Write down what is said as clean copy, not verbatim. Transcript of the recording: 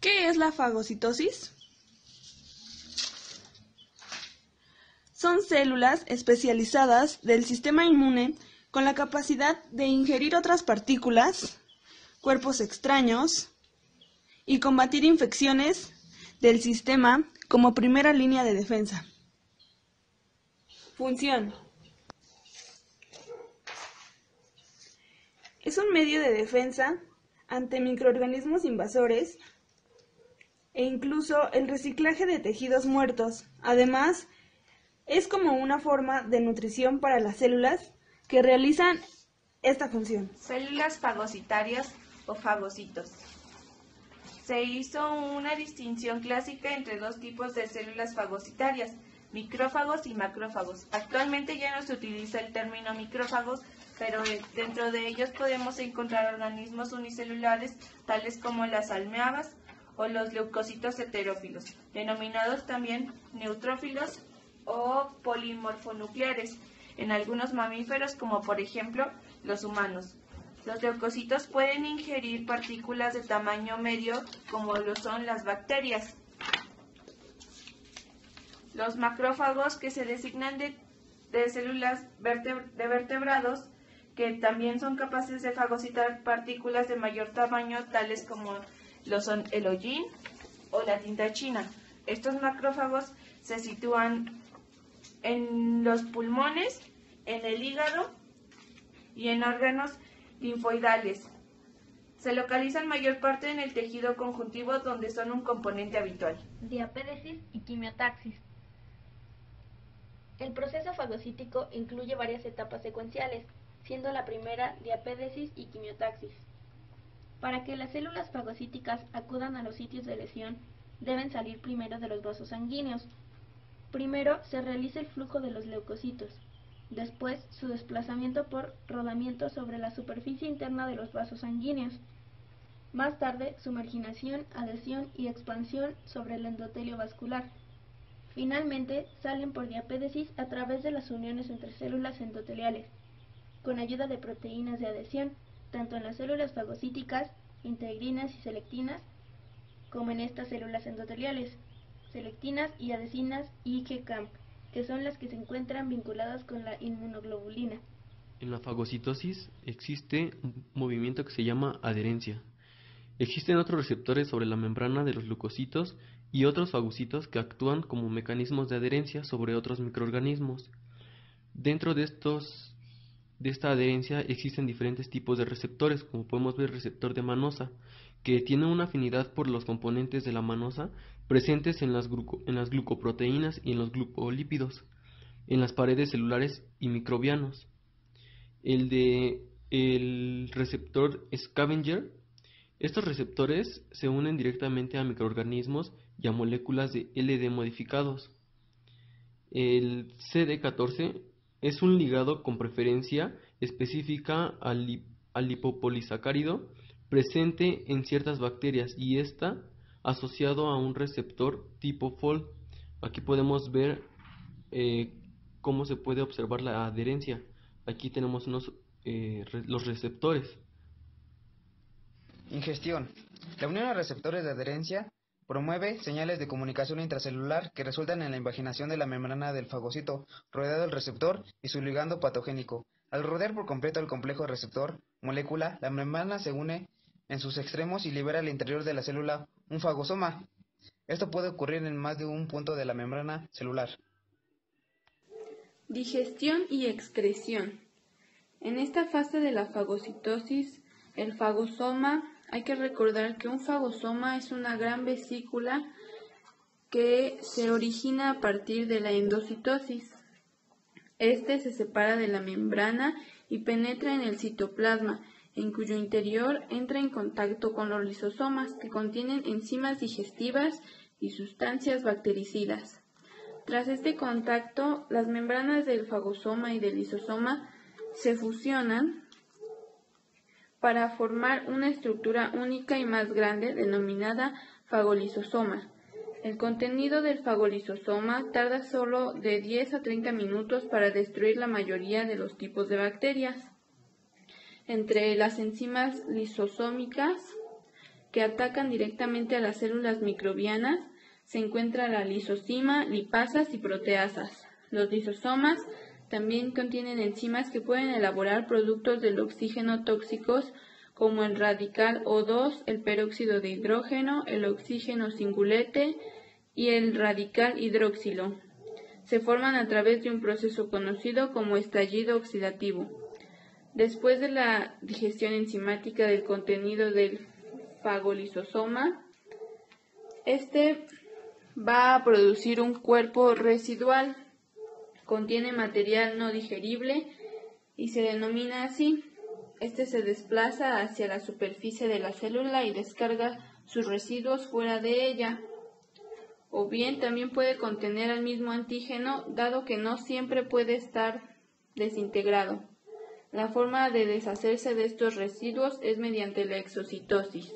¿Qué es la fagocitosis? Son células especializadas del sistema inmune con la capacidad de ingerir otras partículas, cuerpos extraños y combatir infecciones del sistema como primera línea de defensa. Función. Es un medio de defensa ante microorganismos invasores e incluso el reciclaje de tejidos muertos. Además, es como una forma de nutrición para las células que realizan esta función. Células fagocitarias o fagocitos. Se hizo una distinción clásica entre dos tipos de células fagocitarias, micrófagos y macrófagos. Actualmente ya no se utiliza el término micrófagos, pero dentro de ellos podemos encontrar organismos unicelulares tales como las almeabas o los leucocitos heterófilos, denominados también neutrófilos o polimorfonucleares, en algunos mamíferos como por ejemplo los humanos. Los leucocitos pueden ingerir partículas de tamaño medio como lo son las bacterias. Los macrófagos, que se designan de células de vertebrados, que también son capaces de fagocitar partículas de mayor tamaño, tales como lo son el hollín o la tinta china. Estos macrófagos se sitúan en los pulmones, en el hígado y en órganos linfoidales. Se localizan mayor parte en el tejido conjuntivo, donde son un componente habitual. Diapédesis y quimiotaxis. El proceso fagocítico incluye varias etapas secuenciales, siendo la primera diapédesis y quimiotaxis. Para que las células fagocíticas acudan a los sitios de lesión, deben salir primero de los vasos sanguíneos. Primero se realiza el flujo de los leucocitos, después su desplazamiento por rodamiento sobre la superficie interna de los vasos sanguíneos. Más tarde, su marginación, adhesión y expansión sobre el endotelio vascular. Finalmente, salen por diapédesis a través de las uniones entre células endoteliales, con ayuda de proteínas de adhesión, tanto en las células fagocíticas, integrinas y selectinas, como en estas células endoteliales, selectinas y adhesinas IgCAM, que son las que se encuentran vinculadas con la inmunoglobulina. En la fagocitosis existe un movimiento que se llama adherencia. Existen otros receptores sobre la membrana de los leucocitos y otros fagocitos que actúan como mecanismos de adherencia sobre otros microorganismos. Dentro de esta adherencia existen diferentes tipos de receptores, como podemos ver el receptor de manosa, que tiene una afinidad por los componentes de la manosa presentes en las glucoproteínas y en los glucolípidos, en las paredes celulares y microbianos. El receptor Scavenger. Estos receptores se unen directamente a microorganismos y a moléculas de LD modificados. El CD14 es un ligado con preferencia específica al lipopolisacárido presente en ciertas bacterias y está asociado a un receptor tipo FOL. Aquí podemos ver cómo se puede observar la adherencia. Aquí tenemos los receptores. Ingestión. La unión a receptores de adherencia promueve señales de comunicación intracelular que resultan en la invaginación de la membrana del fagocito, rodeado del receptor y su ligando patogénico. Al rodear por completo el complejo receptor-molécula, la membrana se une en sus extremos y libera al interior de la célula un fagosoma. Esto puede ocurrir en más de un punto de la membrana celular. Digestión y excreción. En esta fase de la fagocitosis, el fagosoma, hay que recordar que un fagosoma es una gran vesícula que se origina a partir de la endocitosis. Este se separa de la membrana y penetra en el citoplasma, en cuyo interior entra en contacto con los lisosomas, que contienen enzimas digestivas y sustancias bactericidas. Tras este contacto, las membranas del fagosoma y del lisosoma se fusionan para formar una estructura única y más grande denominada fagolisosoma. El contenido del fagolisosoma tarda solo de 10 a 30 minutos para destruir la mayoría de los tipos de bacterias. Entre las enzimas lisosómicas que atacan directamente a las células microbianas se encuentra la lisosima, lipasas y proteasas. Los lisosomas también contienen enzimas que pueden elaborar productos del oxígeno tóxicos como el radical O2, el peróxido de hidrógeno, el oxígeno singulete y el radical hidroxilo. Se forman a través de un proceso conocido como estallido oxidativo. Después de la digestión enzimática del contenido del fagolisosoma, este va a producir un cuerpo residual. Contiene material no digerible y se denomina así. Este se desplaza hacia la superficie de la célula y descarga sus residuos fuera de ella. O bien también puede contener al mismo antígeno, dado que no siempre puede estar desintegrado. La forma de deshacerse de estos residuos es mediante la exocitosis.